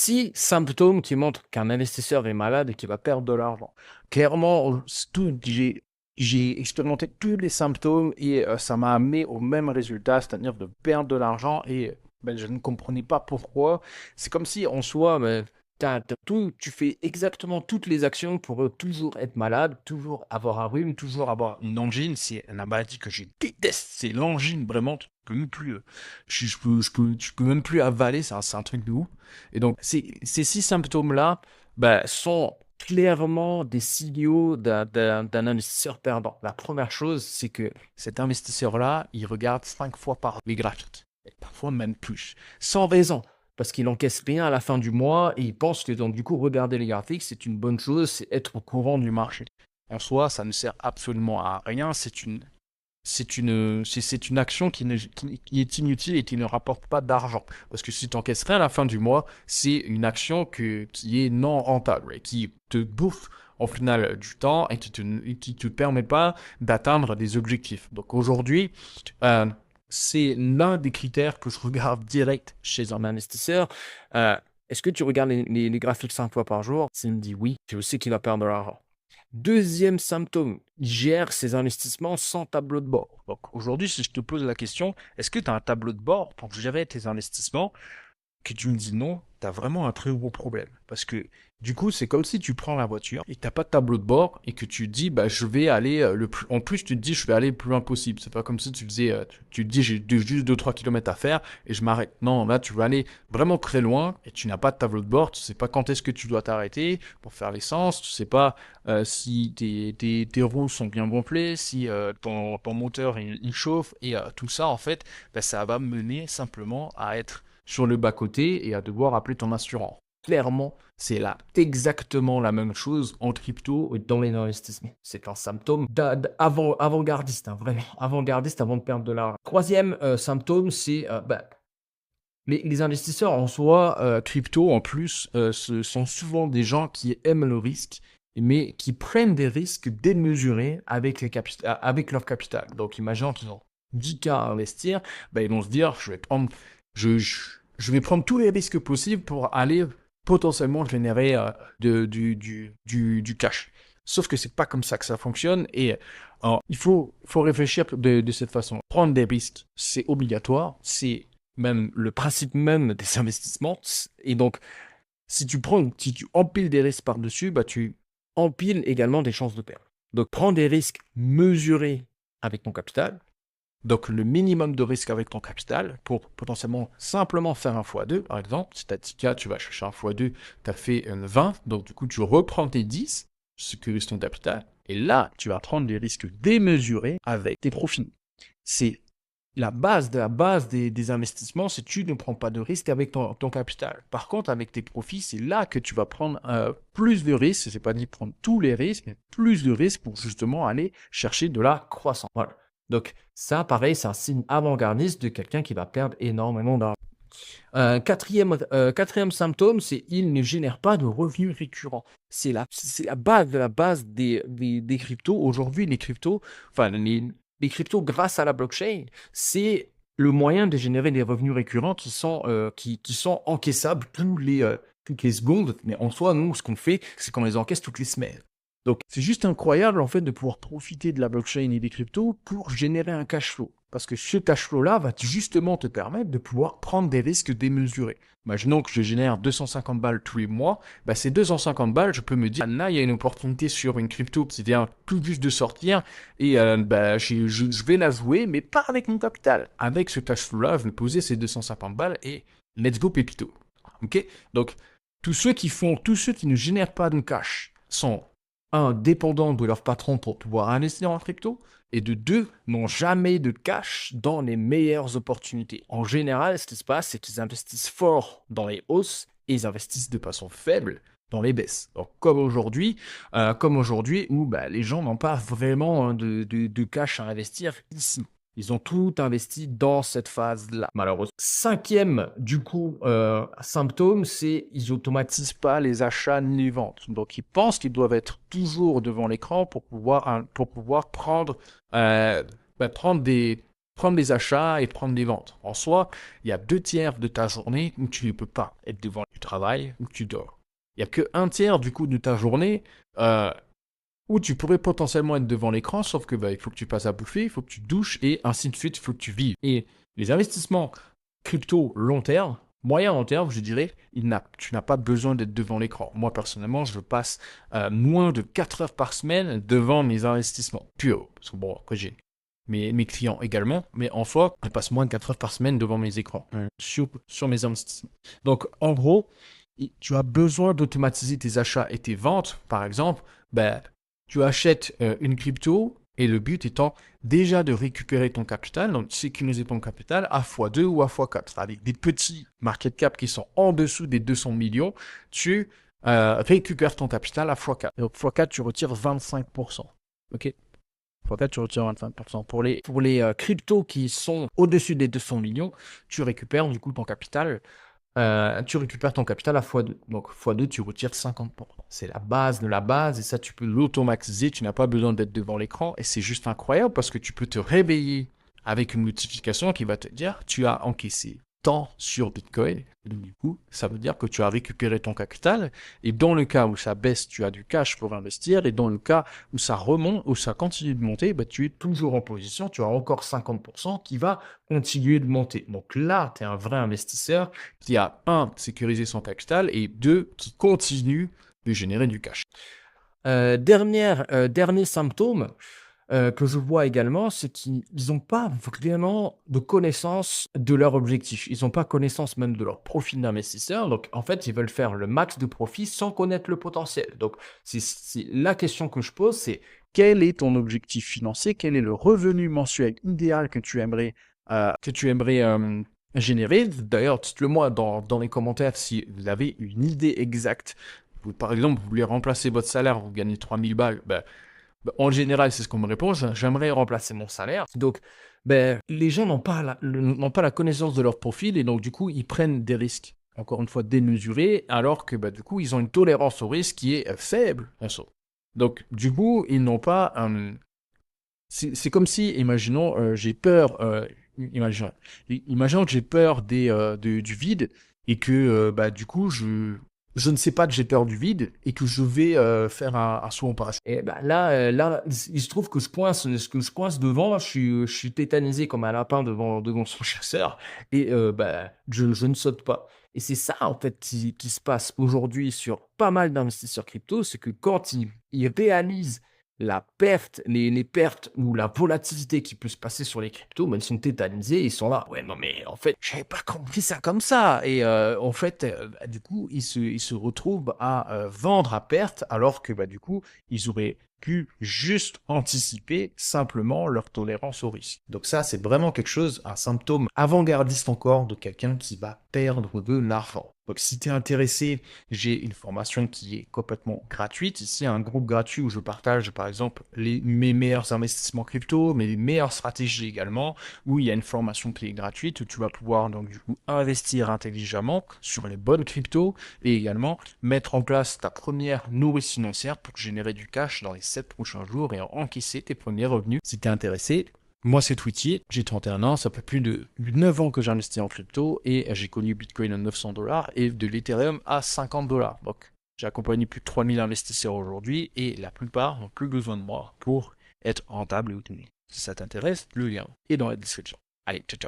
6 symptômes qui montrent qu'un investisseur est malade et qu'il va perdre de l'argent. Clairement, j'ai expérimenté tous les symptômes et ça m'a amené au même résultat, c'est-à-dire de perdre de l'argent et je ne comprenais pas pourquoi. C'est comme si en soi, tu fais exactement toutes les actions pour toujours être malade, toujours avoir un rhume, toujours avoir une angine. C'est la maladie que je déteste, c'est l'angine, vraiment. Tu peux même plus, tu peux même plus avaler, c'est un truc de ouf. Et donc, ces 6 symptômes-là sont clairement des signaux d'un investisseur perdant. La première chose, c'est que cet investisseur-là, il regarde 5 fois par les graphiques, et parfois même plus, sans raison, parce qu'il encaisse rien à la fin du mois et il pense que donc du coup regarder les graphiques, c'est une bonne chose, c'est être au courant du marché. En soi, ça ne sert absolument à rien, c'est une action qui est inutile et qui ne rapporte pas d'argent. Parce que si tu encaisses rien à la fin du mois, c'est une action qui est non rentable et qui te bouffe au final du temps et qui ne te permet pas d'atteindre des objectifs. Donc aujourd'hui, c'est l'un des critères que je regarde direct chez un investisseur. Est-ce que tu regardes les graphiques 5 fois par jour? S'il me dit oui, je sais qu'il va perdre de l'argent. Deuxième symptôme, il gère ses investissements sans tableau de bord. Donc aujourd'hui, si je te pose la question, est-ce que tu as un tableau de bord pour gérer tes investissements? Que tu me dis non, tu as vraiment un très gros problème. Parce que du coup, c'est comme si tu prends la voiture et que tu n'as pas de tableau de bord et que tu te dis, je vais aller le plus. En plus, tu te dis, je vais aller le plus loin possible. C'est pas comme si tu faisais, tu te dis, j'ai juste 2-3 km à faire et je m'arrête. Non, là, tu vas aller vraiment très loin et tu n'as pas de tableau de bord. Tu sais pas quand est-ce que tu dois t'arrêter pour faire l'essence. Tu sais pas si tes roues sont bien gonflées, si ton moteur il chauffe et tout ça, en fait, ça va mener simplement à être sur le bas-côté et à devoir appeler ton assurant. Clairement, c'est là exactement la même chose en crypto et dans les investissements. C'est un symptôme avant-gardiste, vraiment avant-gardiste avant de perdre de l'argent. Troisième symptôme, c'est les investisseurs en soi, crypto en plus, ce sont souvent des gens qui aiment le risque, mais qui prennent des risques démesurés avec leur capital. Donc imagine qu'ils ont 10K à investir, ils vont se dire, je vais prendre tous les risques possibles pour aller potentiellement générer du cash. Sauf que c'est pas comme ça que ça fonctionne et il faut réfléchir de cette façon. Prendre des risques, c'est obligatoire, c'est même le principe même des investissements. Et donc, si tu empiles des risques par-dessus, tu empiles également des chances de perdre. Donc, prends des risques mesurés avec ton capital. Donc, le minimum de risque avec ton capital pour potentiellement simplement faire un x2, par exemple. Si tu as 10K, tu vas chercher un x2, tu as fait un 20. Donc, du coup, tu reprends tes 10, sécurises ton capital. Et là, tu vas prendre des risques démesurés avec tes profits. C'est la base de la base des investissements, c'est que tu ne prends pas de risques avec ton capital. Par contre, avec tes profits, c'est là que tu vas prendre plus de risques. C'est pas dit prendre tous les risques, mais plus de risques pour justement aller chercher de la croissance. Voilà. Donc ça, pareil, c'est un signe avant-gardiste de quelqu'un qui va perdre énormément d'argent. Quatrième symptôme, c'est il ne génère pas de revenus récurrents. C'est la base de la base des cryptos. Aujourd'hui, les cryptos, les cryptos grâce à la blockchain, c'est le moyen de générer des revenus récurrents qui sont encaissables toutes les secondes. Mais en soi, nous, ce qu'on fait, c'est qu'on les encaisse toutes les semaines. Donc, c'est juste incroyable, en fait, de pouvoir profiter de la blockchain et des cryptos pour générer un cash flow. Parce que ce cash flow-là va justement te permettre de pouvoir prendre des risques démesurés. Imaginons que je génère 250 balles tous les mois. Ces 250 balles, je peux me dire, là, il y a une opportunité sur une crypto qui vient tout juste de sortir. Et je vais la jouer, mais pas avec mon capital. Avec ce cash flow-là, je vais poser ces 250 balles et let's go pépito. Ok? Donc, tous ceux qui ne génèrent pas de cash sont dépendants de leur patron pour pouvoir investir en crypto, et de deux, n'ont jamais de cash dans les meilleures opportunités. En général, ce qui se passe, c'est qu'ils investissent fort dans les hausses et ils investissent de façon faible dans les baisses. Donc, comme aujourd'hui où les gens n'ont pas vraiment de cash à investir ici. Ils ont tout investi dans cette phase-là, malheureusement. Cinquième, du coup, symptôme, c'est ils n'automatisent pas les achats ni les ventes. Donc, ils pensent qu'ils doivent être toujours devant l'écran pour pouvoir prendre des achats et prendre des ventes. En soi, il y a 2 tiers de ta journée où tu ne peux pas être devant. tu travailles ou tu dors. Il n'y a qu'un tiers du coup de ta journée où tu pourrais potentiellement être devant l'écran, sauf que il faut que tu passes à bouffer, il faut que tu douches et ainsi de suite, il faut que tu vives. Et les investissements crypto long terme, moyen long terme, je dirais, tu n'as pas besoin d'être devant l'écran. Moi, personnellement, je passe moins de 4 heures par semaine devant mes investissements purs. Parce que bon, que j'ai mes clients également, mais en soi, je passe moins de 4 heures par semaine devant mes écrans, sur mes investissements. Donc, en gros, tu as besoin d'automatiser tes achats et tes ventes. Par exemple, tu achètes une crypto et le but étant déjà de récupérer ton capital, donc sécuriser ton capital à x2 ou à x4. Avec des petits market cap qui sont en dessous des 200 millions, tu récupères ton capital à x4. Donc x4, tu retires 25%. Ok, x4, tu retires 25%. Pour les cryptos qui sont au-dessus des 200 millions, tu récupères du coup ton capital. Tu récupères ton capital à x2. Donc x2, tu retires 50%. C'est la base de la base et ça, tu peux l'automatiser. Tu n'as pas besoin d'être devant l'écran et c'est juste incroyable parce que tu peux te réveiller avec une notification qui va te dire tu as encaissé tant sur Bitcoin. Et donc, du coup, ça veut dire que tu as récupéré ton capital et dans le cas où ça baisse, tu as du cash pour investir et dans le cas où ça remonte, où ça continue de monter, tu es toujours en position, tu as encore 50% qui va continuer de monter. Donc là, tu es un vrai investisseur qui a, un, sécurisé son capital et deux, qui continue de générer du cash. Dernier symptôme que je vois également, c'est qu'ils n'ont pas vraiment de connaissance de leur objectif. Ils n'ont pas connaissance même de leur profil d'investisseur. Donc, en fait, ils veulent faire le max de profit sans connaître le potentiel. Donc, c'est la question que je pose, c'est quel est ton objectif financier? Quel est le revenu mensuel idéal que tu aimerais générer? D'ailleurs, dites-le moi dans les commentaires si vous avez une idée exacte. Par exemple, vous voulez remplacer votre salaire, vous gagnez 3000 balles, en général, c'est ce qu'on me répond, j'aimerais remplacer mon salaire. Donc, les gens n'ont pas la connaissance de leur profil et donc, du coup, ils prennent des risques, encore une fois, démesurés, alors que, du coup, ils ont une tolérance au risque qui est faible. Donc, du coup, ils n'ont pas... c'est comme si, imaginons, j'ai peur... imaginons que j'ai peur du vide et que, du coup, je ne sais pas que j'ai peur du vide et que je vais faire un saut en parachute. Et là, il se trouve que je coince devant, je suis tétanisé comme un lapin devant son chasseur et je ne saute pas. Et c'est ça, en fait, qui se passe aujourd'hui sur pas mal d'investisseurs crypto, c'est que quand ils réalisent la perte, les pertes ou la volatilité qui peut se passer sur les cryptos, ils sont tétanisés, ils sont là. Ouais, non, mais en fait, j'avais pas compris ça comme ça. Et en fait, du coup, ils se retrouvent à vendre à perte, alors que du coup, ils auraient pu juste anticiper simplement leur tolérance au risque. Donc ça, c'est vraiment quelque chose, un symptôme avant-gardiste encore de quelqu'un qui va perdre de l'argent. Donc si tu es intéressé, j'ai une formation qui est complètement gratuite. Ici, un groupe gratuit où je partage par exemple mes meilleurs investissements crypto, mes meilleures stratégies également, où il y a une formation qui est gratuite où tu vas pouvoir donc du coup investir intelligemment sur les bonnes cryptos et également mettre en place ta première nourrice financière pour générer du cash dans les 7 prochains jours et encaisser tes premiers revenus. Si tu es intéressé, moi, c'est Twitty, j'ai 31 ans, ça fait plus de 9 ans que j'investis en crypto et j'ai connu Bitcoin à 900 $ et de l'Ethereum à 50 $. Donc, j'ai accompagné plus de 3000 investisseurs aujourd'hui et la plupart n'ont plus besoin de moi pour être rentable et autonome. Si ça t'intéresse, le lien est dans la description. Allez, ciao, ciao.